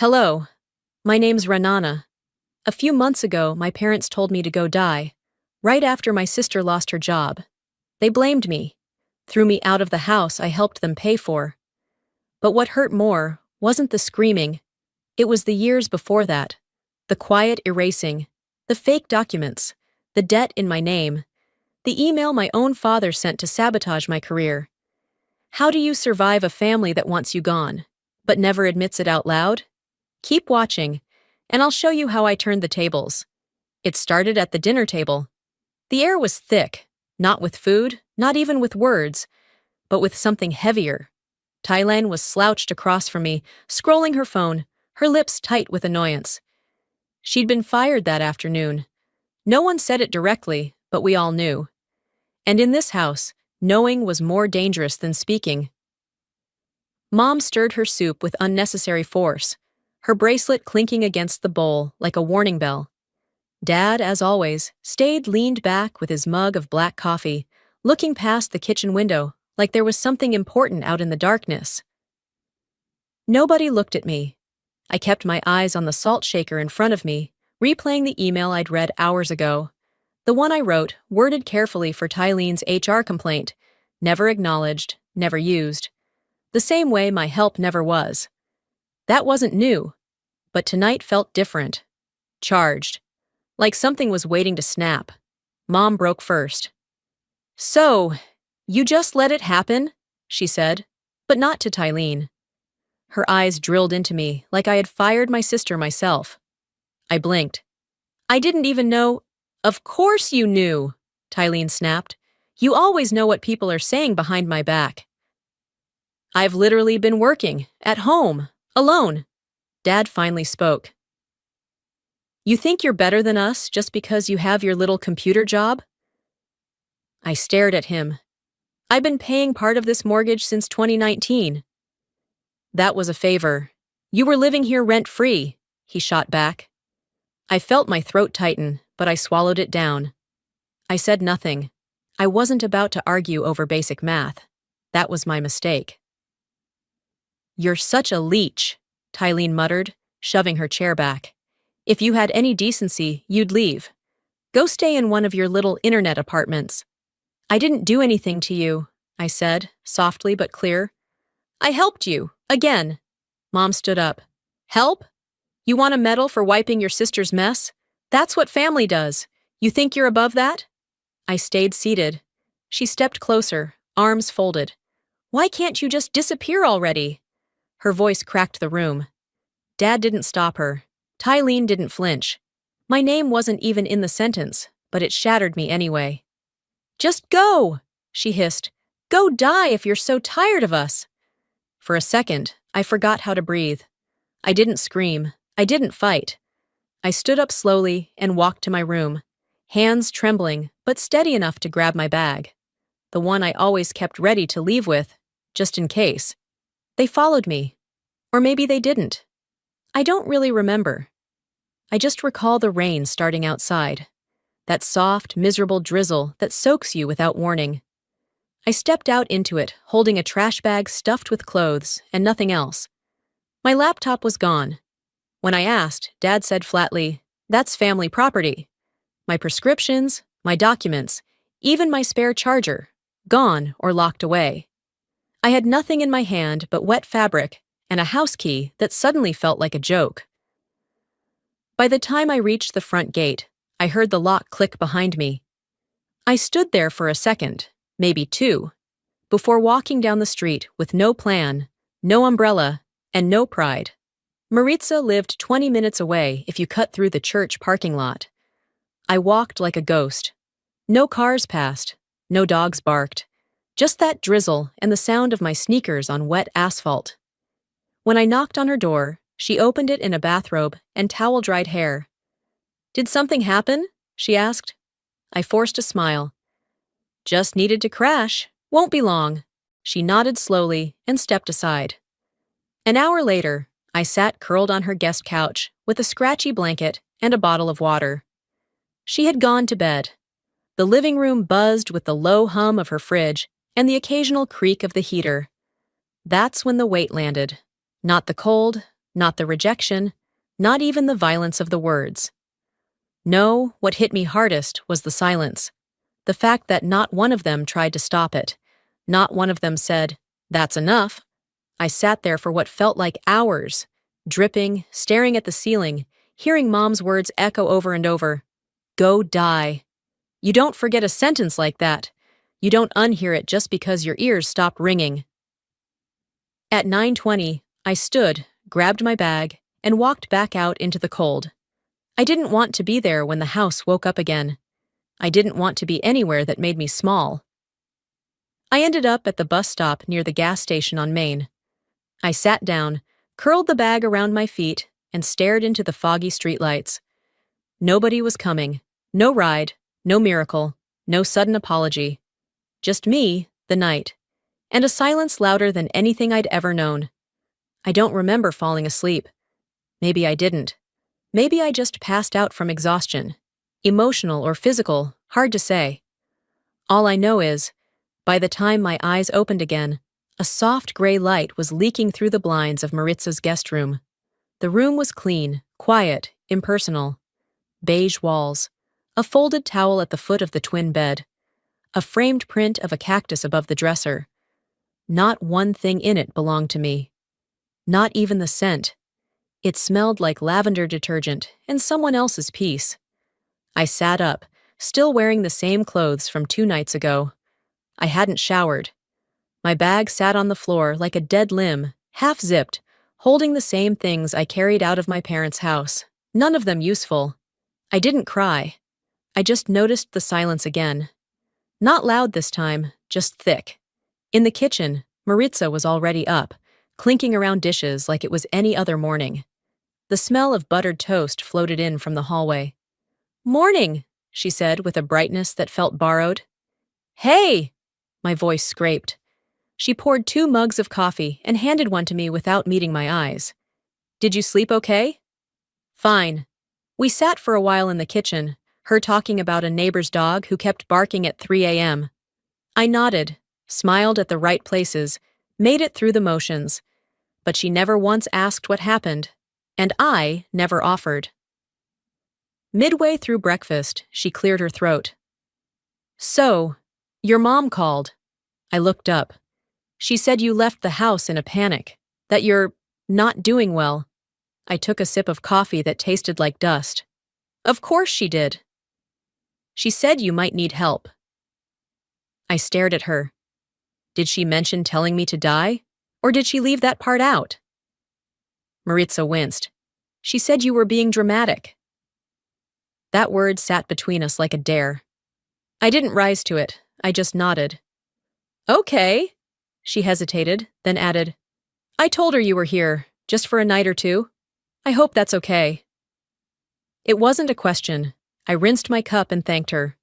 Hello, my name's Ranana. A few months ago, my parents told me to go die, right after my sister lost her job. They blamed me, threw me out of the house I helped them pay for. But what hurt more wasn't the screaming, it was the years before that. The quiet erasing, the fake documents, the debt in my name, the email my own father sent to sabotage my career. How do you survive a family that wants you gone, but never admits it out loud? Keep watching, and I'll show you how I turned the tables. It started at the dinner table. The air was thick, not with food, not even with words, but with something heavier. Thailand was slouched across from me, scrolling her phone, her lips tight with annoyance. She'd been fired that afternoon. No one said it directly, but we all knew. And in this house, knowing was more dangerous than speaking. Mom stirred her soup with unnecessary force, her bracelet clinking against the bowl like a warning bell. Dad, as always, stayed leaned back with his mug of black coffee, looking past the kitchen window like there was something important out in the darkness. Nobody looked at me. I kept my eyes on the salt shaker in front of me, replaying the email I'd read hours ago. The one I wrote, worded carefully for Tyleen's HR complaint, never acknowledged, never used. The same way my help never was. That wasn't new, but tonight felt different. Charged. Like something was waiting to snap. Mom broke first. "So, you just let it happen?" she said, but not to Tyleen. Her eyes drilled into me like I had fired my sister myself. I blinked. "I didn't even know—" "Of course you knew," Tyleen snapped. "You always know what people are saying behind my back." "I've literally been working, at home, alone." Dad finally spoke. "You think you're better than us just because you have your little computer job?" I stared at him. "I've been paying part of this mortgage since 2019. "That was a favor. You were living here rent-free," he shot back. I felt my throat tighten, but I swallowed it down. I said nothing. I wasn't about to argue over basic math. That was my mistake. "You're such a leech," Tyleen muttered, shoving her chair back. "If you had any decency, you'd leave. Go stay in one of your little internet apartments." "I didn't do anything to you," I said, softly but clear. "I helped you, again." Mom stood up. "Help? You want a medal for wiping your sister's mess? That's what family does. You think you're above that?" I stayed seated. She stepped closer, arms folded. "Why can't you just disappear already?" Her voice cracked the room. Dad didn't stop her. Tyleen didn't flinch. My name wasn't even in the sentence, but it shattered me anyway. "Just go," she hissed. "Go die if you're so tired of us." For a second, I forgot how to breathe. I didn't scream. I didn't fight. I stood up slowly and walked to my room, hands trembling, but steady enough to grab my bag. The one I always kept ready to leave with, just in case. They followed me. Or maybe they didn't. I don't really remember. I just recall the rain starting outside. That soft, miserable drizzle that soaks you without warning. I stepped out into it, holding a trash bag stuffed with clothes and nothing else. My laptop was gone. When I asked, Dad said flatly, "That's family property." My prescriptions, my documents, even my spare charger, gone or locked away. I had nothing in my hand but wet fabric and a house key that suddenly felt like a joke. By the time I reached the front gate, I heard the lock click behind me. I stood there for a second, maybe two, before walking down the street with no plan, no umbrella, and no pride. Maritza lived 20 minutes away if you cut through the church parking lot. I walked like a ghost. No cars passed, no dogs barked, just that drizzle and the sound of my sneakers on wet asphalt. When I knocked on her door, she opened it in a bathrobe and towel-dried hair. "Did something happen?" she asked. I forced a smile. "Just needed to crash. Won't be long." She nodded slowly and stepped aside. An hour later, I sat curled on her guest couch with a scratchy blanket and a bottle of water. She had gone to bed. The living room buzzed with the low hum of her fridge and the occasional creak of the heater. That's when the weight landed. Not the cold, not the rejection, not even the violence of the words. No, what hit me hardest was the silence. The fact that not one of them tried to stop it. Not one of them said, "That's enough." I sat there for what felt like hours, dripping, staring at the ceiling, hearing Mom's words echo over and over. Go die. You don't forget a sentence like that. You don't unhear it just because your ears stop ringing. At 9:20, I stood, grabbed my bag, and walked back out into the cold. I didn't want to be there when the house woke up again. I didn't want to be anywhere that made me small. I ended up at the bus stop near the gas station on Main. I sat down, curled the bag around my feet, and stared into the foggy streetlights. Nobody was coming. No ride, no miracle, no sudden apology. Just me, the night, and a silence louder than anything I'd ever known. I don't remember falling asleep. Maybe I didn't. Maybe I just passed out from exhaustion. Emotional or physical, hard to say. All I know is, by the time my eyes opened again, a soft gray light was leaking through the blinds of Maritza's guest room. The room was clean, quiet, impersonal. Beige walls, a folded towel at the foot of the twin bed, a framed print of a cactus above the dresser. Not one thing in it belonged to me. Not even the scent. It smelled like lavender detergent and someone else's piece. I sat up, still wearing the same clothes from 2 nights ago. I hadn't showered. My bag sat on the floor like a dead limb, half-zipped, holding the same things I carried out of my parents' house, none of them useful. I didn't cry. I just noticed the silence again. Not loud this time, just thick. In the kitchen, Maritza was already up, clinking around dishes like it was any other morning. The smell of buttered toast floated in from the hallway. "Morning," she said with a brightness that felt borrowed. "Hey!" My voice scraped. She poured 2 mugs of coffee and handed one to me without meeting my eyes. "Did you sleep okay?" "Fine." We sat for a while in the kitchen, her talking about a neighbor's dog who kept barking at 3 a.m. I nodded, smiled at the right places, made it through the motions, but she never once asked what happened, and I never offered. Midway through breakfast, she cleared her throat. "So, your mom called." I looked up. "She said you left the house in a panic, that you're not doing well." I took a sip of coffee that tasted like dust. "Of course she did." "She said you might need help." I stared at her. Did she mention telling me to die, or did she leave that part out? Maritza winced. "She said you were being dramatic." That word sat between us like a dare. I didn't rise to it, I just nodded. "Okay." She hesitated, then added, "I told her you were here, just for a night or 2. I hope that's okay." It wasn't a question. I rinsed my cup and thanked her.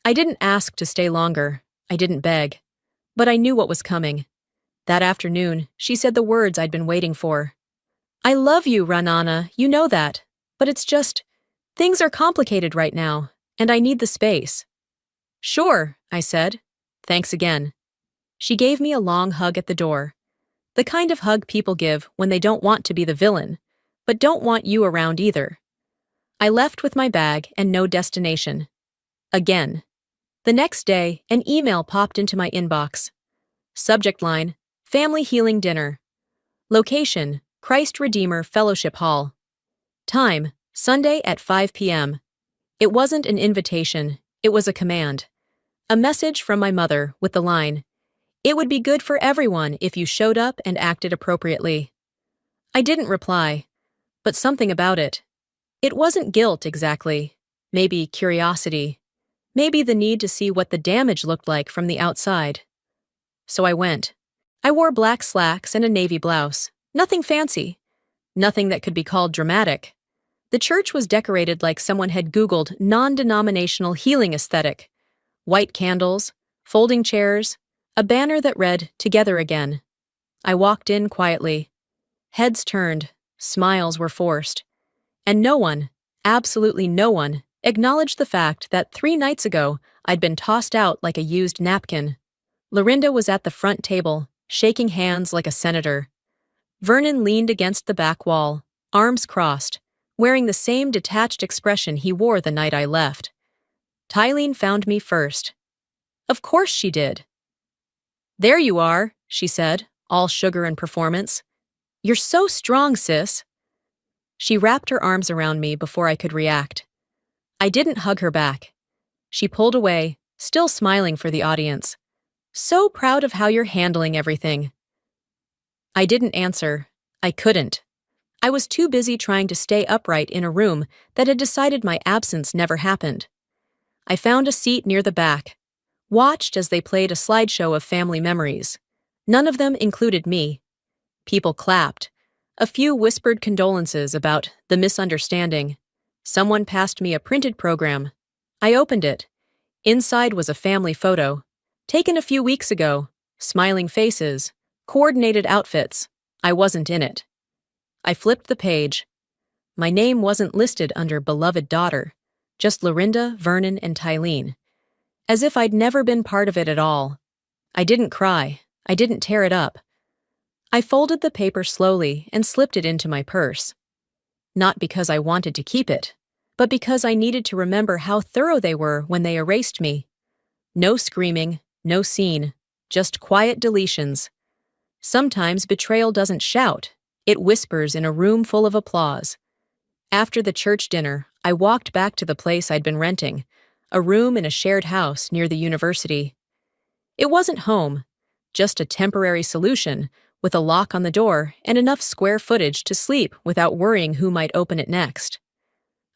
I didn't ask to stay longer. I didn't beg. But I knew what was coming. That afternoon, she said the words I'd been waiting for. "I love you, Ranana, you know that. But it's just, things are complicated right now, and I need the space." "Sure," I said. "Thanks again." She gave me a long hug at the door. The kind of hug people give when they don't want to be the villain, but don't want you around either. I left with my bag and no destination. Again. The next day, an email popped into my inbox. Subject line, Family Healing Dinner. Location, Christ Redeemer Fellowship Hall. Time, Sunday at 5 p.m. It wasn't an invitation, it was a command. A message from my mother with the line, "It would be good for everyone if you showed up and acted appropriately." I didn't reply, but something about it. It wasn't guilt exactly, maybe curiosity, maybe the need to see what the damage looked like from the outside. So I went. I wore black slacks and a navy blouse, nothing fancy, nothing that could be called dramatic. The church was decorated like someone had Googled non-denominational healing aesthetic. White candles, folding chairs, a banner that read, "Together Again." I walked in quietly. Heads turned, smiles were forced. And no one, absolutely no one, acknowledged the fact that 3 nights ago I'd been tossed out like a used napkin. Lorinda was at the front table, shaking hands like a senator. Vernon leaned against the back wall, arms crossed, wearing the same detached expression he wore the night I left. Tylene found me first. Of course she did. There you are, she said, all sugar and performance. You're so strong, sis. She wrapped her arms around me before I could react. I didn't hug her back. She pulled away, still smiling for the audience. So proud of how you're handling everything. I didn't answer. I couldn't. I was too busy trying to stay upright in a room that had decided my absence never happened. I found a seat near the back, watched as they played a slideshow of family memories. None of them included me. People clapped. A few whispered condolences about the misunderstanding. Someone passed me a printed program. I opened it. Inside was a family photo, taken a few weeks ago. Smiling faces, coordinated outfits. I wasn't in it. I flipped the page. My name wasn't listed under beloved daughter, just Lorinda, Vernon, and Tylene. As if I'd never been part of it at all. I didn't cry. I didn't tear it up. I folded the paper slowly and slipped it into my purse. Not because I wanted to keep it, but because I needed to remember how thorough they were when they erased me. No screaming, no scene, just quiet deletions. Sometimes betrayal doesn't shout, it whispers in a room full of applause. After the church dinner, I walked back to the place I'd been renting, a room in a shared house near the university. It wasn't home, just a temporary solution, with a lock on the door and enough square footage to sleep without worrying who might open it next.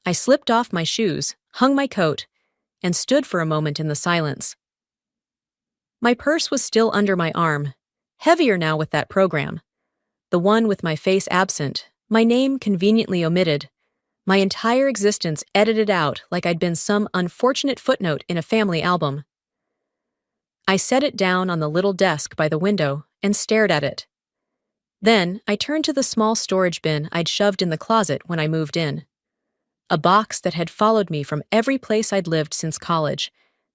I slipped off my shoes, hung my coat, and stood for a moment in the silence. My purse was still under my arm, heavier now with that program. The one with my face absent, my name conveniently omitted, my entire existence edited out like I'd been some unfortunate footnote in a family album. I set it down on the little desk by the window and stared at it. Then I turned to the small storage bin I'd shoved in the closet when I moved in. A box that had followed me from every place I'd lived since college,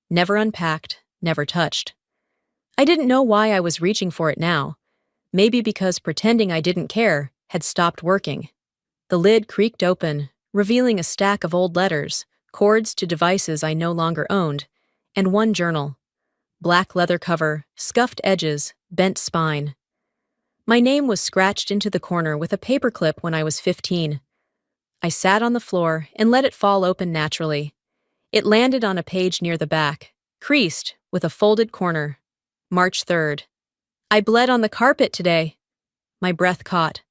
never unpacked, never touched. I didn't know why I was reaching for it now. Maybe because pretending I didn't care had stopped working. The lid creaked open, revealing a stack of old letters, cords to devices I no longer owned, and one journal. Black leather cover, scuffed edges, bent spine. My name was scratched into the corner with a paperclip when I was 15. I sat on the floor and let it fall open naturally. It landed on a page near the back, creased, with a folded corner. March 3rd. I bled on the carpet today. My breath caught.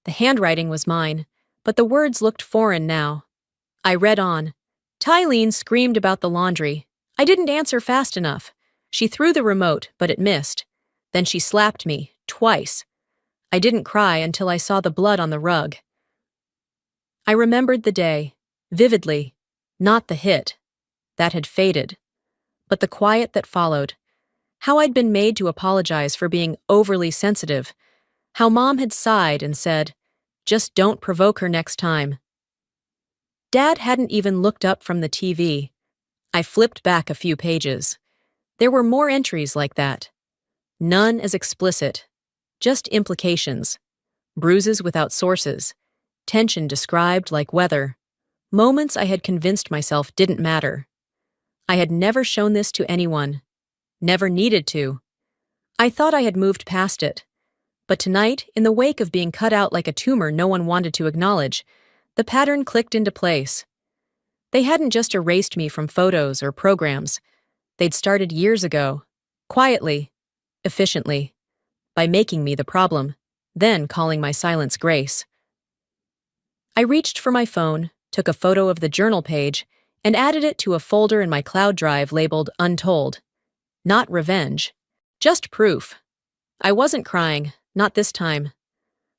The handwriting was mine, but the words looked foreign now. I read on. Tylene screamed about the laundry. I didn't answer fast enough. She threw the remote, but it missed. Then she slapped me, twice. I didn't cry until I saw the blood on the rug. I remembered the day, vividly, not the hit. That had faded. But the quiet that followed. How I'd been made to apologize for being overly sensitive. How Mom had sighed and said, "Just don't provoke her next time." Dad hadn't even looked up from the TV. I flipped back a few pages. There were more entries like that. None as explicit. Just implications. Bruises without sources. Tension described like weather. Moments I had convinced myself didn't matter. I had never shown this to anyone. Never needed to. I thought I had moved past it. But tonight, in the wake of being cut out like a tumor no one wanted to acknowledge, the pattern clicked into place. They hadn't just erased me from photos or programs. They'd started years ago. Quietly. Efficiently. By making me the problem, then calling my silence grace. I reached for my phone, took a photo of the journal page, and added it to a folder in my cloud drive labeled Untold. Not revenge. Just proof. I wasn't crying, not this time.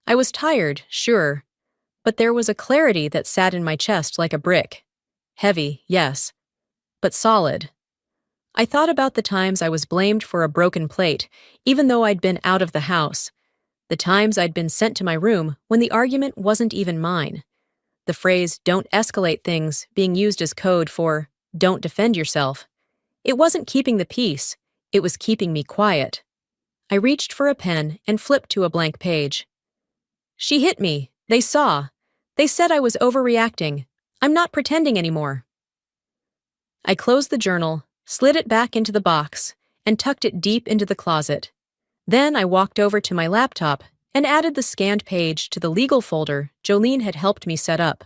I was tired, sure, but there was a clarity that sat in my chest like a brick. Heavy, yes, but solid. I thought about the times I was blamed for a broken plate, even though I'd been out of the house. The times I'd been sent to my room when the argument wasn't even mine. The phrase, "don't escalate things," being used as code for, "don't defend yourself." It wasn't keeping the peace, it was keeping me quiet. I reached for a pen and flipped to a blank page. She hit me. They saw. They said I was overreacting. I'm not pretending anymore. I closed the journal, slid it back into the box, and tucked it deep into the closet. Then I walked over to my laptop and added the scanned page to the legal folder Jolene had helped me set up.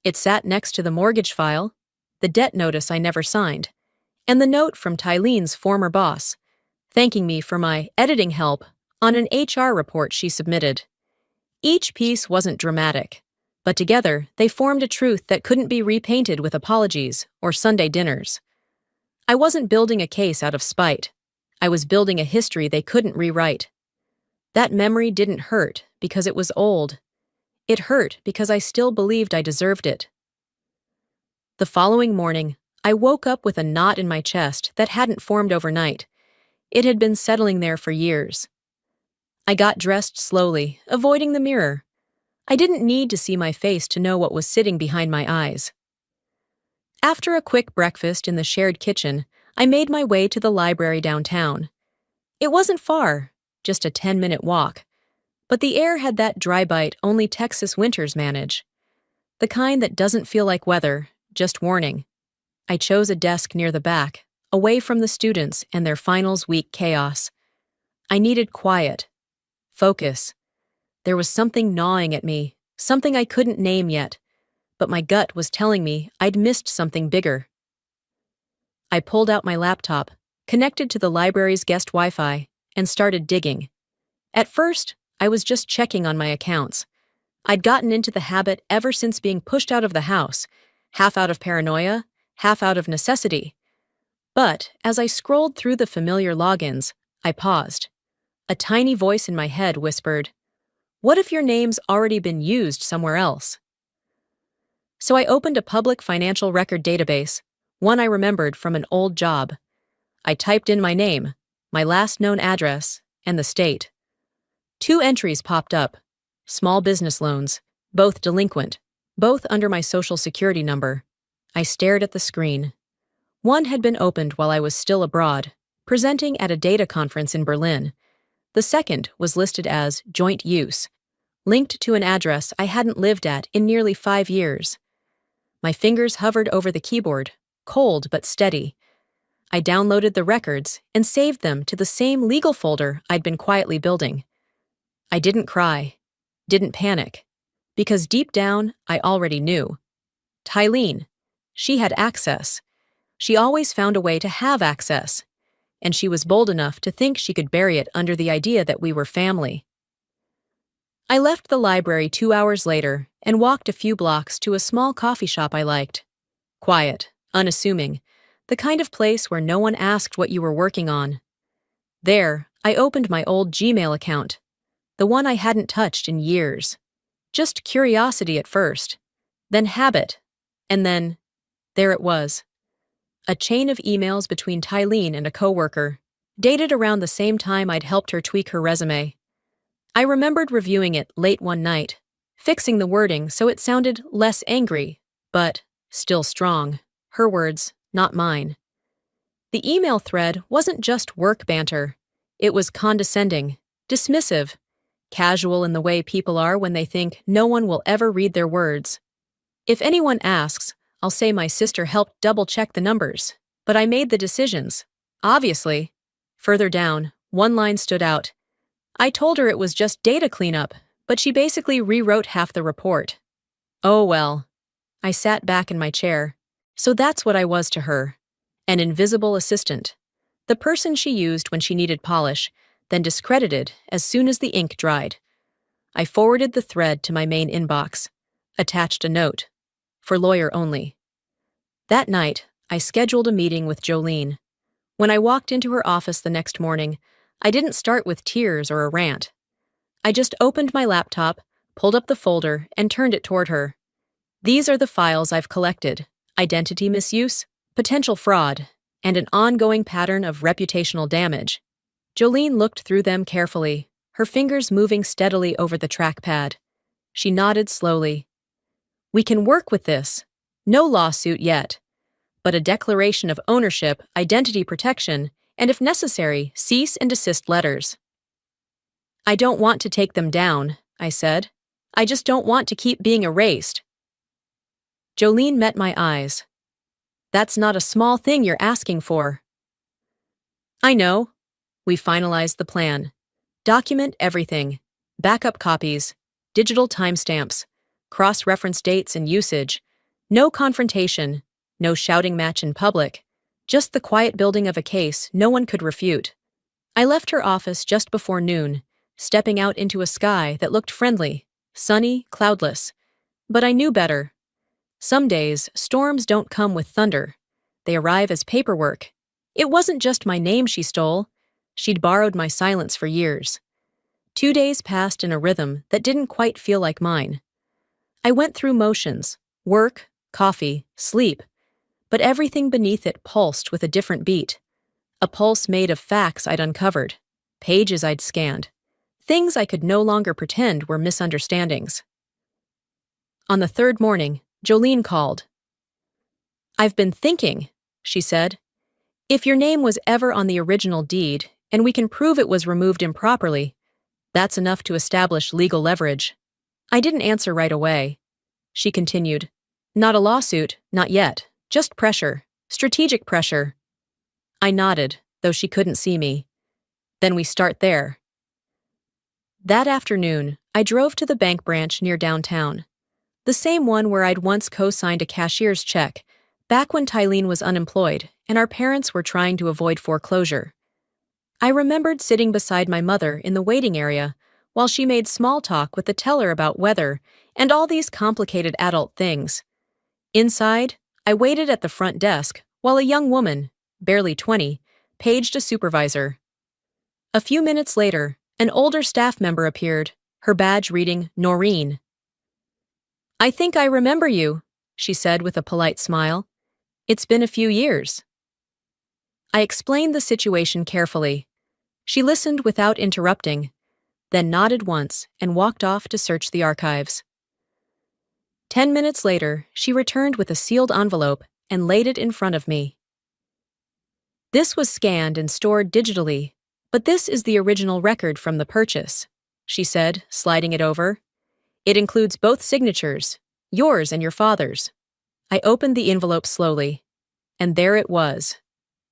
It sat next to the mortgage file, the debt notice I never signed, and the note from Tylene's former boss, thanking me for my editing help on an HR report she submitted. Each piece wasn't dramatic, but together they formed a truth that couldn't be repainted with apologies or Sunday dinners. I wasn't building a case out of spite. I was building a history they couldn't rewrite. That memory didn't hurt because it was old. It hurt because I still believed I deserved it. The following morning, I woke up with a knot in my chest that hadn't formed overnight. It had been settling there for years. I got dressed slowly, avoiding the mirror. I didn't need to see my face to know what was sitting behind my eyes. After a quick breakfast in the shared kitchen, I made my way to the library downtown. It wasn't far, just a 10-minute walk, but the air had that dry bite only Texas winters manage. The kind that doesn't feel like weather, just warning. I chose a desk near the back, away from the students and their finals week chaos. I needed quiet, focus. There was something gnawing at me, something I couldn't name yet, but my gut was telling me I'd missed something bigger. I pulled out my laptop, connected to the library's guest Wi-Fi, and started digging. At first, I was just checking on my accounts. I'd gotten into the habit ever since being pushed out of the house, half out of paranoia, half out of necessity. But as I scrolled through the familiar logins, I paused. A tiny voice in my head whispered, "What if your name's already been used somewhere else?" So I opened a public financial record database, one I remembered from an old job. I typed in my name, my last known address, and the state. 2 entries popped up. Small business loans, both delinquent, both under my social security number. I stared at the screen. One had been opened while I was still abroad, presenting at a data conference in Berlin. The second was listed as joint use, linked to an address I hadn't lived at in nearly 5 years. My fingers hovered over the keyboard, cold but steady. I downloaded the records and saved them to the same legal folder I'd been quietly building. I didn't cry, didn't panic, because deep down I already knew. Tylene, she had access. She always found a way to have access, and she was bold enough to think she could bury it under the idea that we were family. I left the library 2 hours later and walked a few blocks to a small coffee shop I liked. Quiet, unassuming, the kind of place where no one asked what you were working on. There, I opened my old Gmail account, the one I hadn't touched in years. Just curiosity at first, then habit, and then, there it was. A chain of emails between Tylene and a coworker, dated around the same time I'd helped her tweak her resume. I remembered reviewing it late one night, fixing the wording so it sounded less angry, but still strong. Her words, not mine. The email thread wasn't just work banter. It was condescending, dismissive, casual in the way people are when they think no one will ever read their words. If anyone asks, I'll say my sister helped double-check the numbers, but I made the decisions. Obviously. Further down, one line stood out. I told her it was just data cleanup, but she basically rewrote half the report. Oh well. I sat back in my chair. So that's what I was to her. An invisible assistant. The person she used when she needed polish, then discredited as soon as the ink dried. I forwarded the thread to my main inbox, attached a note. For lawyer only. That night, I scheduled a meeting with Jolene. When I walked into her office the next morning, I didn't start with tears or a rant. I just opened my laptop, pulled up the folder, and turned it toward her. These are the files I've collected: identity misuse, potential fraud, and an ongoing pattern of reputational damage. Jolene looked through them carefully, her fingers moving steadily over the trackpad. She nodded slowly. We can work with this. No lawsuit yet, but a declaration of ownership, identity protection, and if necessary, cease and desist letters. I don't want to take them down, I said. I just don't want to keep being erased. Jolene met my eyes. That's not a small thing you're asking for. I know. We finalized the plan. Document everything. Backup copies, digital timestamps, cross-reference dates and usage. No confrontation, no shouting match in public. Just the quiet building of a case no one could refute. I left her office just before noon, stepping out into a sky that looked friendly, sunny, cloudless. But I knew better. Some days, storms don't come with thunder. They arrive as paperwork. It wasn't just my name she stole. She'd borrowed my silence for years. 2 days passed in a rhythm that didn't quite feel like mine. I went through motions, work, coffee, sleep, but everything beneath it pulsed with a different beat. A pulse made of facts I'd uncovered, pages I'd scanned, things I could no longer pretend were misunderstandings. On the third morning, Jolene called. "I've been thinking," she said. "If your name was ever on the original deed, and we can prove it was removed improperly, that's enough to establish legal leverage." I didn't answer right away. She continued, "Not a lawsuit, not yet, just pressure, strategic pressure." I nodded, though she couldn't see me. "Then we start there." That afternoon, I drove to the bank branch near downtown. The same one where I'd once co-signed a cashier's check, back when Tylene was unemployed and our parents were trying to avoid foreclosure. I remembered sitting beside my mother in the waiting area while she made small talk with the teller about weather and all these complicated adult things. Inside, I waited at the front desk while a young woman, barely 20, paged a supervisor. A few minutes later, an older staff member appeared, her badge reading Noreen. "I think I remember you," she said with a polite smile. "It's been a few years." I explained the situation carefully. She listened without interrupting, then nodded once and walked off to search the archives. 10 minutes later, she returned with a sealed envelope and laid it in front of me. "This was scanned and stored digitally, but this is the original record from the purchase," she said, sliding it over. "It includes both signatures, yours and your father's." I opened the envelope slowly, and there it was.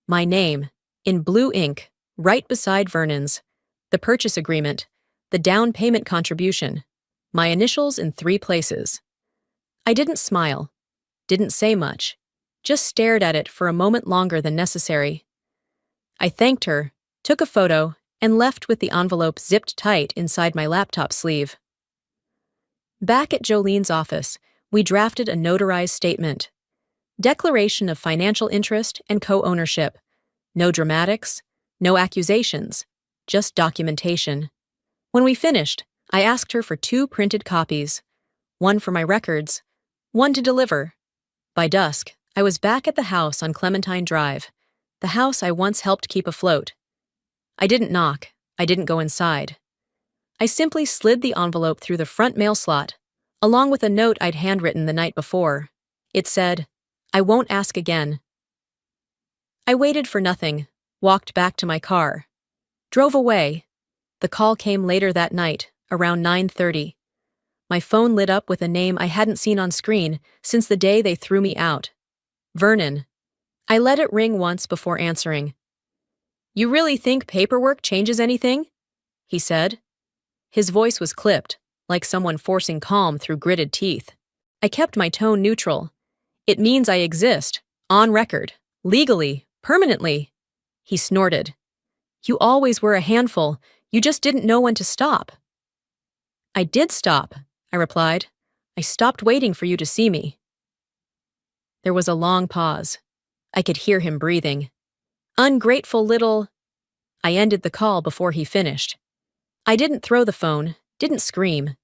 My name, in blue ink, right beside Vernon's, the purchase agreement, the down payment contribution, my initials in 3 places. I didn't smile, didn't say much, just stared at it for a moment longer than necessary. I thanked her, took a photo, and left with the envelope zipped tight inside my laptop sleeve. Back at Jolene's office, we drafted a notarized statement. Declaration of financial interest and co-ownership. No dramatics, no accusations, just documentation. When we finished, I asked her for 2 printed copies, one for my records, one to deliver. By dusk, I was back at the house on Clementine Drive, the house I once helped keep afloat. I didn't knock, I didn't go inside. I simply slid the envelope through the front mail slot, along with a note I'd handwritten the night before. It said, "I won't ask again." I waited for nothing, walked back to my car. Drove away. The call came later that night, around 9:30. My phone lit up with a name I hadn't seen on screen since the day they threw me out. Vernon. I let it ring once before answering. "You really think paperwork changes anything?" he said. His voice was clipped, like someone forcing calm through gritted teeth. I kept my tone neutral. "It means I exist, on record, legally, permanently." He snorted. "You always were a handful, you just didn't know when to stop." "I did stop," I replied. "I stopped waiting for you to see me." There was a long pause. I could hear him breathing. "Ungrateful little—" I ended the call before he finished. I didn't throw the phone, didn't scream.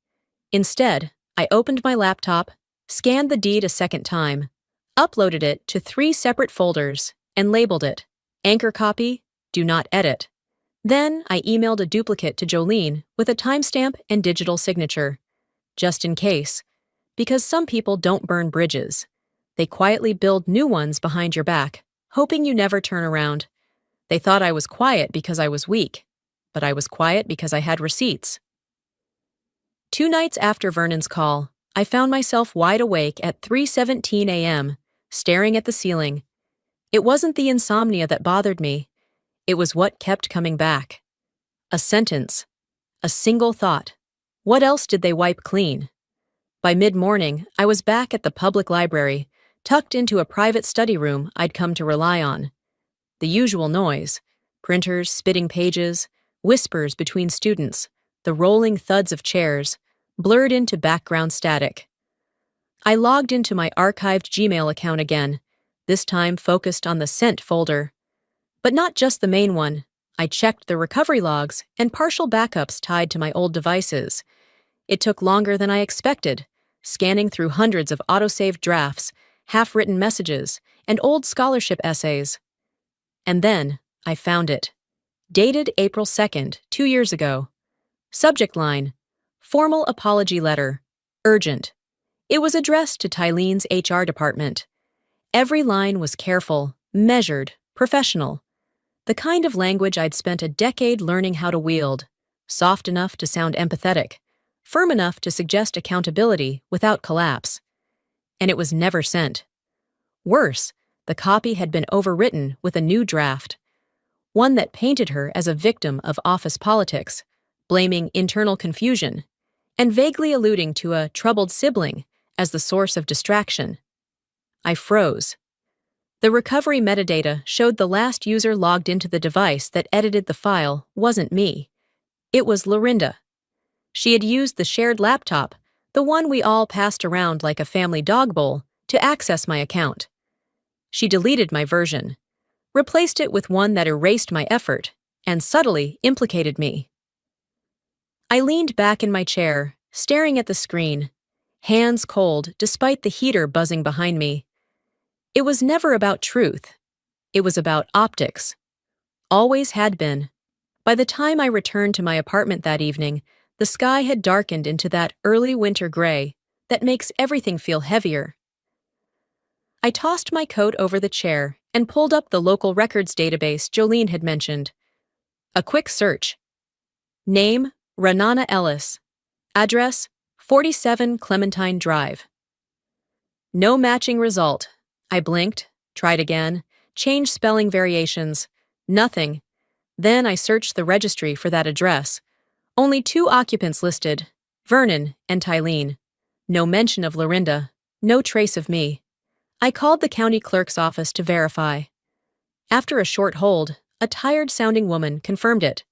Instead, I opened my laptop, scanned the deed a second time, uploaded it to 3 separate folders, and labeled it, Anchor Copy, Do Not Edit. Then I emailed a duplicate to Jolene with a timestamp and digital signature. Just in case. Because some people don't burn bridges. They quietly build new ones behind your back, hoping you never turn around. They thought I was quiet because I was weak, but I was quiet because I had receipts. 2 nights after Vernon's call, I found myself wide awake at 3:17 a.m., staring at the ceiling. It wasn't the insomnia that bothered me. It was what kept coming back. A sentence. A single thought. What else did they wipe clean? By mid-morning, I was back at the public library, tucked into a private study room I'd come to rely on. The usual noise. Printers spitting pages, whispers between students, the rolling thuds of chairs, blurred into background static. I logged into my archived Gmail account again, this time focused on the sent folder. But not just the main one. I checked the recovery logs and partial backups tied to my old devices. It took longer than I expected, scanning through hundreds of autosaved drafts, half-written messages, and old scholarship essays. And then, I found it. Dated April 2nd, 2 years ago. Subject line: Formal apology letter. Urgent. It was addressed to Tylene's HR department. Every line was careful, measured, professional. The kind of language I'd spent a decade learning how to wield. Soft enough to sound empathetic, firm enough to suggest accountability without collapse. And it was never sent. Worse, the copy had been overwritten with a new draft. One that painted her as a victim of office politics, blaming internal confusion, and vaguely alluding to a troubled sibling as the source of distraction. I froze. The recovery metadata showed the last user logged into the device that edited the file wasn't me. It was Lorinda. She had used the shared laptop, the one we all passed around like a family dog bowl, to access my account. She deleted my version, replaced it with one that erased my effort, and subtly implicated me. I leaned back in my chair, staring at the screen, hands cold despite the heater buzzing behind me. It was never about truth. It was about optics. Always had been. By the time I returned to my apartment that evening, the sky had darkened into that early winter gray that makes everything feel heavier. I tossed my coat over the chair and pulled up the local records database Jolene had mentioned. A quick search. Name: Renana Ellis. Address: 47 Clementine Drive. No matching result. I blinked, tried again, changed spelling variations. Nothing. Then I searched the registry for that address. Only 2 occupants listed, Vernon and Tylene. No mention of Lorinda. No trace of me. I called the county clerk's office to verify. After a short hold, a tired-sounding woman confirmed it.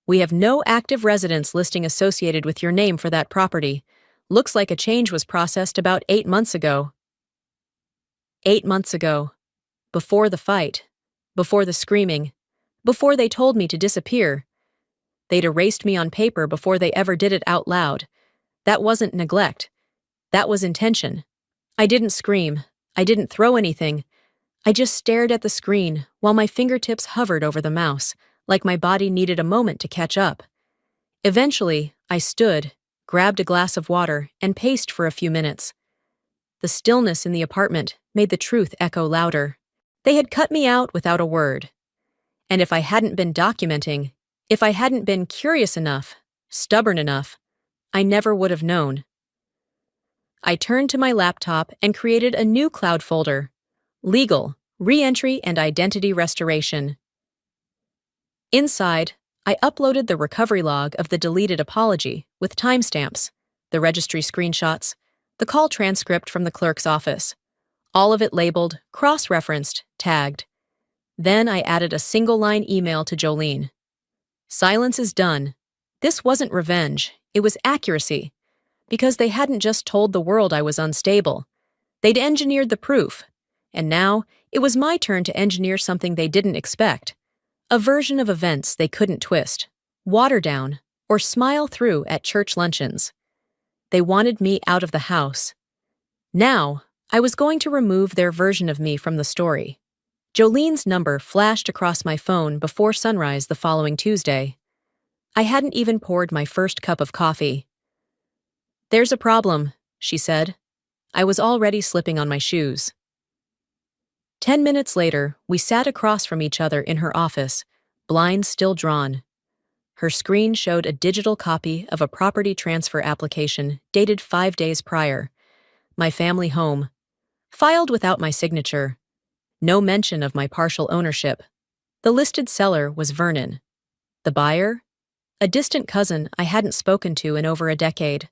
We have no active residents listing associated with your name for that property. Looks like a change was processed about 8 months ago. 8 months ago. Before the fight. Before the screaming. Before they told me to disappear. They'd erased me on paper before they ever did it out loud. That wasn't neglect. That was intention. I didn't scream. I didn't throw anything. I just stared at the screen while my fingertips hovered over the mouse, like my body needed a moment to catch up. Eventually, I stood, grabbed a glass of water, and paced for a few minutes. The stillness in the apartment made the truth echo louder. They had cut me out without a word. And if I hadn't been documenting, if I hadn't been curious enough, stubborn enough, I never would have known. I turned to my laptop and created a new cloud folder. Legal, Reentry and Identity Restoration. Inside, I uploaded the recovery log of the deleted apology with timestamps, the registry screenshots, the call transcript from the clerk's office. All of it labeled, cross-referenced, tagged. Then I added a single-line email to Jolene. Silence is done. This wasn't revenge, it was accuracy. Because they hadn't just told the world I was unstable. They'd engineered the proof. And now, it was my turn to engineer something they didn't expect. A version of events they couldn't twist, water down, or smile through at church luncheons. They wanted me out of the house. Now, I was going to remove their version of me from the story. Jolene's number flashed across my phone before sunrise the following Tuesday. I hadn't even poured my first cup of coffee. "There's a problem," she said. I was already slipping on my shoes. 10 minutes later, we sat across from each other in her office, blinds still drawn. Her screen showed a digital copy of a property transfer application dated 5 days prior. My family home. Filed without my signature. No mention of my partial ownership. The listed seller was Vernon. The buyer? A distant cousin I hadn't spoken to in over a decade.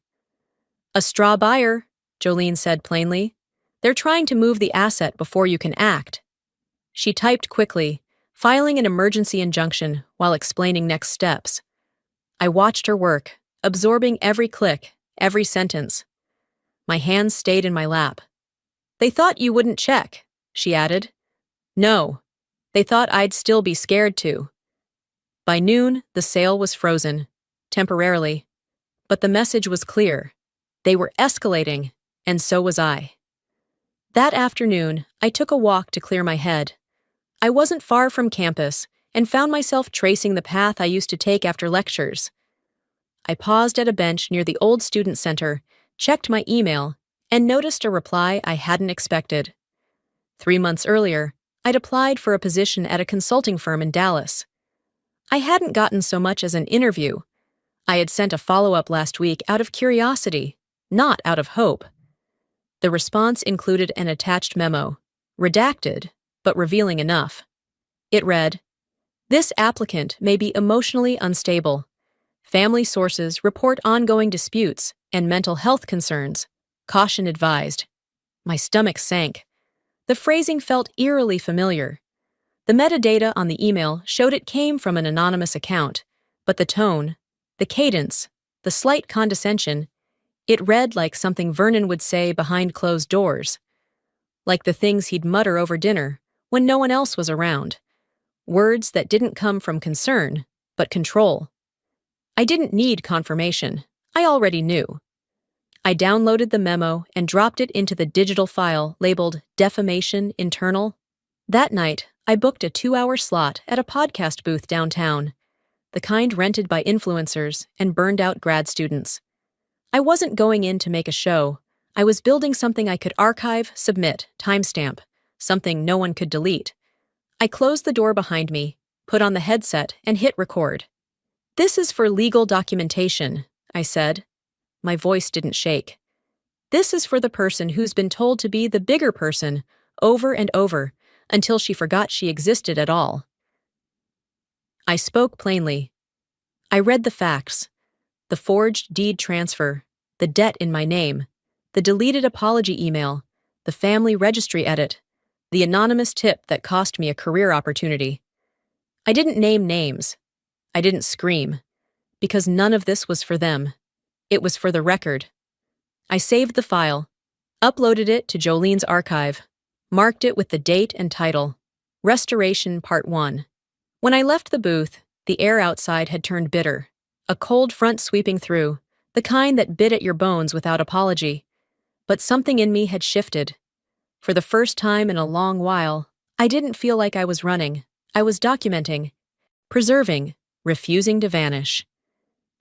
A straw buyer, Jolene said plainly. They're trying to move the asset before you can act. She typed quickly, filing an emergency injunction while explaining next steps. I watched her work, absorbing every click, every sentence. My hands stayed in my lap. They thought you wouldn't check, she added. No, they thought I'd still be scared to. By noon, the sale was frozen, temporarily. But the message was clear. They were escalating, and so was I. That afternoon, I took a walk to clear my head. I wasn't far from campus and found myself tracing the path I used to take after lectures. I paused at a bench near the old student center, checked my email, and noticed a reply I hadn't expected. 3 months earlier, I'd applied for a position at a consulting firm in Dallas. I hadn't gotten so much as an interview. I had sent a follow-up last week out of curiosity, not out of hope. The response included an attached memo, redacted, but revealing enough. It read, "This applicant may be emotionally unstable. Family sources report ongoing disputes and mental health concerns. Caution advised." My stomach sank. The phrasing felt eerily familiar. The metadata on the email showed it came from an anonymous account, but the tone, the cadence, the slight condescension, it read like something Vernon would say behind closed doors. Like the things he'd mutter over dinner when no one else was around. Words that didn't come from concern, but control. I didn't need confirmation. I already knew. I downloaded the memo and dropped it into the digital file labeled Defamation Internal. That night, I booked a 2-hour slot at a podcast booth downtown, the kind rented by influencers and burned-out grad students. I wasn't going in to make a show. I was building something I could archive, submit, timestamp, something no one could delete. I closed the door behind me, put on the headset, and hit record. "This is for legal documentation," I said. My voice didn't shake. "This is for the person who's been told to be the bigger person over and over until she forgot she existed at all." I spoke plainly. I read the facts. The forged deed transfer, the debt in my name, the deleted apology email, the family registry edit, the anonymous tip that cost me a career opportunity. I didn't name names. I didn't scream. Because none of this was for them. It was for the record. I saved the file, uploaded it to Jolene's archive, marked it with the date and title, Restoration Part 1. When I left the booth, the air outside had turned bitter, a cold front sweeping through, the kind that bit at your bones without apology. But something in me had shifted. For the first time in a long while, I didn't feel like I was running. I was documenting, preserving, refusing to vanish.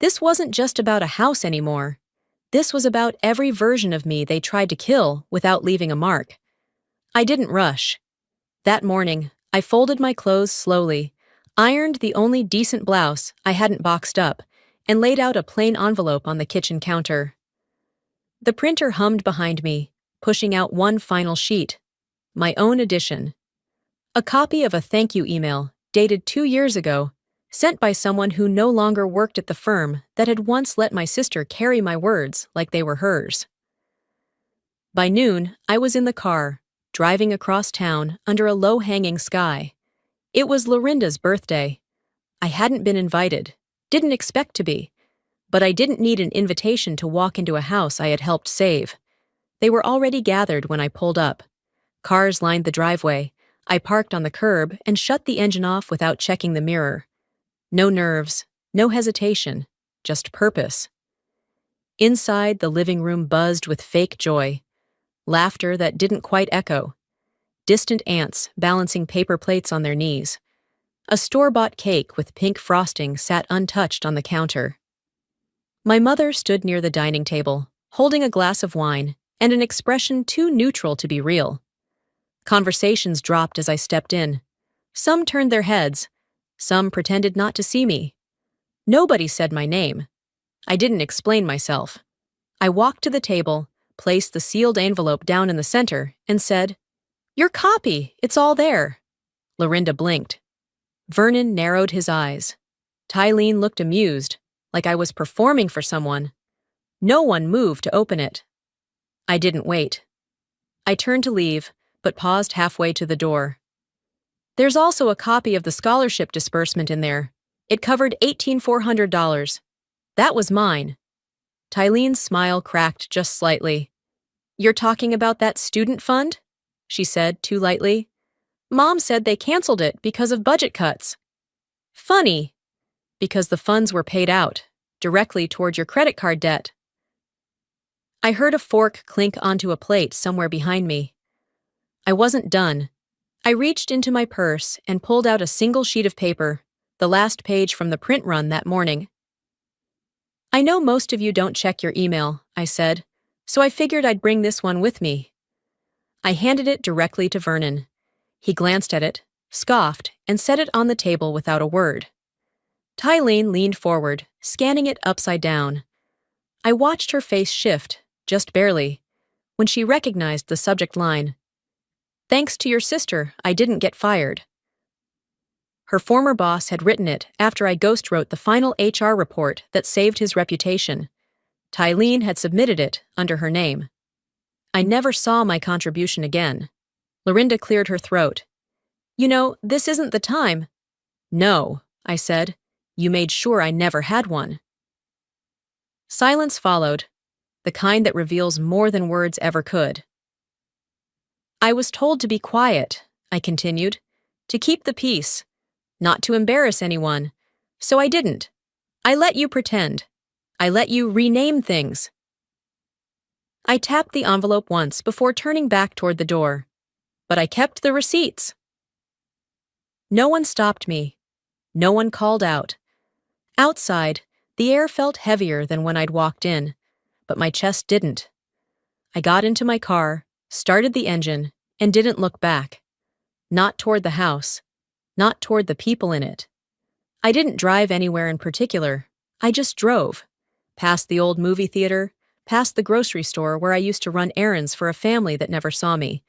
This wasn't just about a house anymore. This was about every version of me they tried to kill without leaving a mark. I didn't rush. That morning, I folded my clothes slowly, ironed the only decent blouse I hadn't boxed up, and laid out a plain envelope on the kitchen counter. The printer hummed behind me, pushing out one final sheet. My own edition. A copy of a thank you email, dated 2 years ago, sent by someone who no longer worked at the firm that had once let my sister carry my words like they were hers. By noon, I was in the car, driving across town under a low-hanging sky. It was Lorinda's birthday. I hadn't been invited, didn't expect to be, but I didn't need an invitation to walk into a house I had helped save. They were already gathered when I pulled up. Cars lined the driveway. I parked on the curb and shut the engine off without checking the mirror. No nerves, no hesitation, just purpose. Inside, the living room buzzed with fake joy, laughter that didn't quite echo, distant aunts balancing paper plates on their knees. A store-bought cake with pink frosting sat untouched on the counter. My mother stood near the dining table, holding a glass of wine and an expression too neutral to be real. Conversations dropped as I stepped in. Some turned their heads. Some pretended not to see me. Nobody said my name. I didn't explain myself. I walked to the table, placed the sealed envelope down in the center, and said, "Your copy, it's all there." Lorinda blinked. Vernon narrowed his eyes. Tylene looked amused, like I was performing for someone. No one moved to open it. I didn't wait. I turned to leave, but paused halfway to the door. "There's also a copy of the scholarship disbursement in there. It covered $18,400. That was mine." Tylene's smile cracked just slightly. "You're talking about that student fund?" she said too lightly. "Mom said they canceled it because of budget cuts." "Funny, because the funds were paid out, directly toward your credit card debt." I heard a fork clink onto a plate somewhere behind me. I wasn't done. I reached into my purse and pulled out a single sheet of paper, the last page from the print run that morning. "I know most of you don't check your email," I said, "so I figured I'd bring this one with me." I handed it directly to Vernon. He glanced at it, scoffed, and set it on the table without a word. Tylene leaned forward, scanning it upside down. I watched her face shift, just barely, when she recognized the subject line. "Thanks to your sister, I didn't get fired." Her former boss had written it after I ghostwrote the final HR report that saved his reputation. Tylene had submitted it under her name. I never saw my contribution again. Lorinda cleared her throat. "You know, this isn't the time." "No," I said. "You made sure I never had one." Silence followed, the kind that reveals more than words ever could. "I was told to be quiet," I continued, "to keep the peace, not to embarrass anyone, so I didn't. I let you pretend. I let you rename things." I tapped the envelope once before turning back toward the door, but I kept the receipts. No one stopped me. No one called out. Outside, the air felt heavier than when I'd walked in, but my chest didn't. I got into my car, started the engine, and didn't look back. Not toward the house, not toward the people in it. I didn't drive anywhere in particular. I just drove. Past the old movie theater, past the grocery store where I used to run errands for a family that never saw me.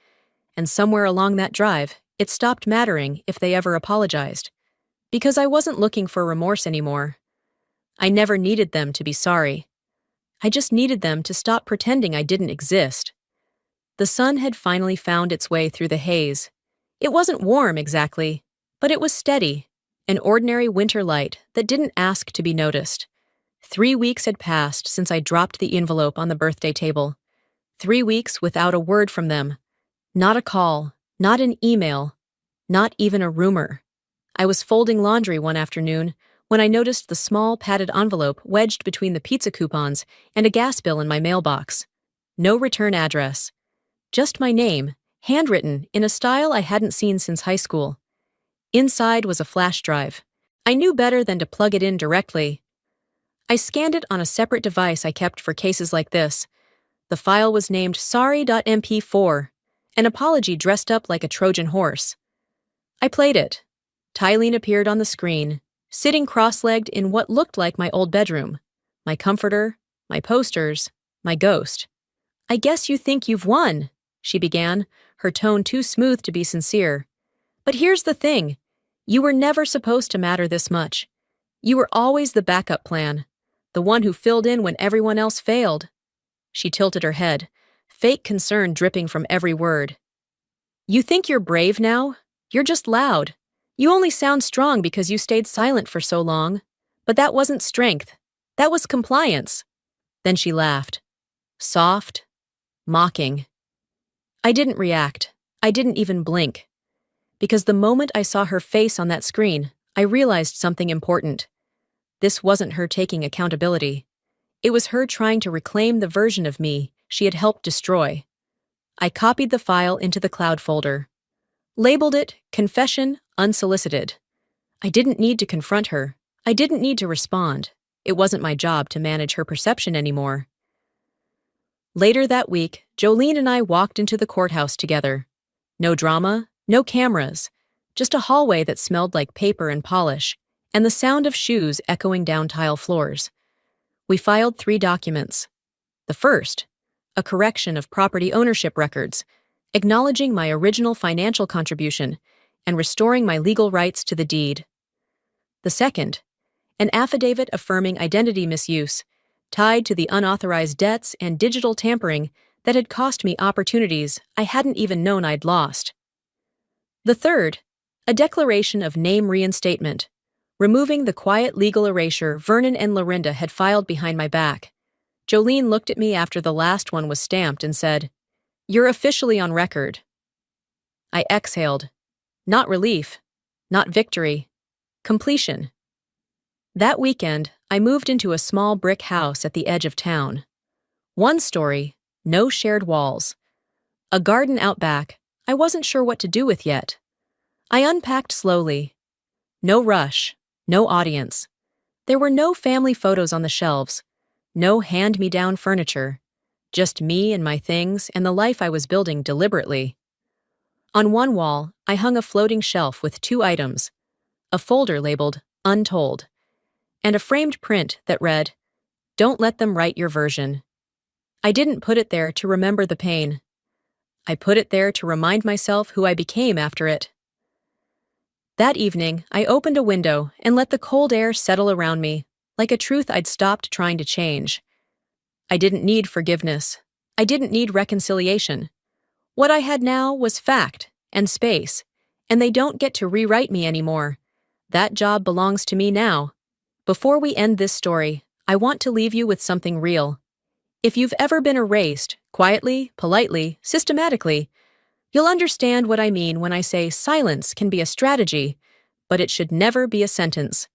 And somewhere along that drive, it stopped mattering if they ever apologized. Because I wasn't looking for remorse anymore. I never needed them to be sorry. I just needed them to stop pretending I didn't exist. The sun had finally found its way through the haze. It wasn't warm exactly, but it was steady, an ordinary winter light that didn't ask to be noticed. 3 weeks had passed since I dropped the envelope on the birthday table. 3 weeks without a word from them. Not a call, not an email, not even a rumor. I was folding laundry one afternoon when I noticed the small padded envelope wedged between the pizza coupons and a gas bill in my mailbox. No return address. Just my name, handwritten in a style I hadn't seen since high school. Inside was a flash drive. I knew better than to plug it in directly. I scanned it on a separate device I kept for cases like this. The file was named sorry.mp4, an apology dressed up like a Trojan horse. I played it. Tylene appeared on the screen, sitting cross-legged in what looked like my old bedroom. My comforter, my posters, my ghost. "I guess you think you've won," she began, her tone too smooth to be sincere. "But here's the thing. You were never supposed to matter this much. You were always the backup plan, the one who filled in when everyone else failed." She tilted her head, fake concern dripping from every word. "You think you're brave now? You're just loud. You only sound strong because you stayed silent for so long. But that wasn't strength. That was compliance." Then she laughed. Soft, mocking. I didn't react. I didn't even blink. Because the moment I saw her face on that screen, I realized something important. This wasn't her taking accountability. It was her trying to reclaim the version of me she had helped destroy. I copied the file into the cloud folder. Labeled it Confession Unsolicited. I didn't need to confront her. I didn't need to respond. It wasn't my job to manage her perception anymore. Later that week, Jolene and I walked into the courthouse together. No drama, no cameras, just a hallway that smelled like paper and polish, and the sound of shoes echoing down tile floors. We filed 3 documents. The first, a correction of property ownership records, acknowledging my original financial contribution and restoring my legal rights to the deed. The second, an affidavit affirming identity misuse, tied to the unauthorized debts and digital tampering that had cost me opportunities I hadn't even known I'd lost. The third, a declaration of name reinstatement, removing the quiet legal erasure Vernon and Lorinda had filed behind my back. Jolene looked at me after the last one was stamped and said, "You're officially on record." I exhaled. Not relief, not victory, completion. That weekend, I moved into a small brick house at the edge of town. 1 story, no shared walls. A garden out back I wasn't sure what to do with yet. I unpacked slowly. No rush, no audience. There were no family photos on the shelves, no hand-me-down furniture, just me and my things and the life I was building deliberately. On one wall, I hung a floating shelf with 2 items, a folder labeled Untold, and a framed print that read, "Don't let them write your version." I didn't put it there to remember the pain. I put it there to remind myself who I became after it. That evening, I opened a window and let the cold air settle around me, like a truth I'd stopped trying to change. I didn't need forgiveness. I didn't need reconciliation. What I had now was fact and space, and they don't get to rewrite me anymore. That job belongs to me now. Before we end this story, I want to leave you with something real. If you've ever been erased, quietly, politely, systematically, you'll understand what I mean when I say silence can be a strategy, but it should never be a sentence.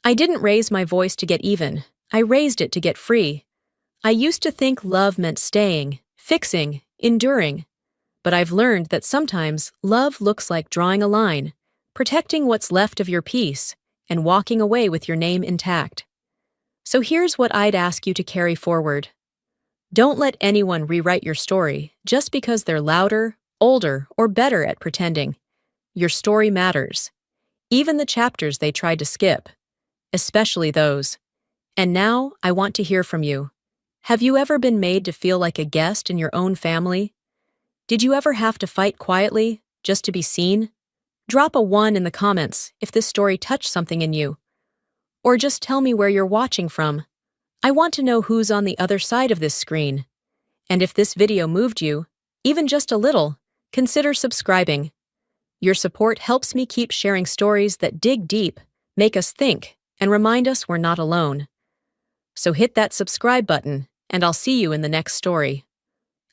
I didn't raise my voice to get even. I raised it to get free. I used to think love meant staying, fixing, enduring. But I've learned that sometimes love looks like drawing a line, protecting what's left of your peace, and walking away with your name intact. So here's what I'd ask you to carry forward. Don't let anyone rewrite your story just because they're louder, older, or better at pretending. Your story matters. Even the chapters they tried to skip. Especially those. And now, I want to hear from you. Have you ever been made to feel like a guest in your own family? Did you ever have to fight quietly, just to be seen? Drop a 1 in the comments if this story touched something in you. Or just tell me where you're watching from. I want to know who's on the other side of this screen. And if this video moved you, even just a little, consider subscribing. Your support helps me keep sharing stories that dig deep, make us think, and remind us we're not alone. So hit that subscribe button, and I'll see you in the next story.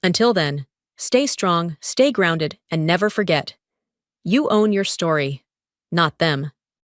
Until then, stay strong, stay grounded, and never forget, you own your story, not them.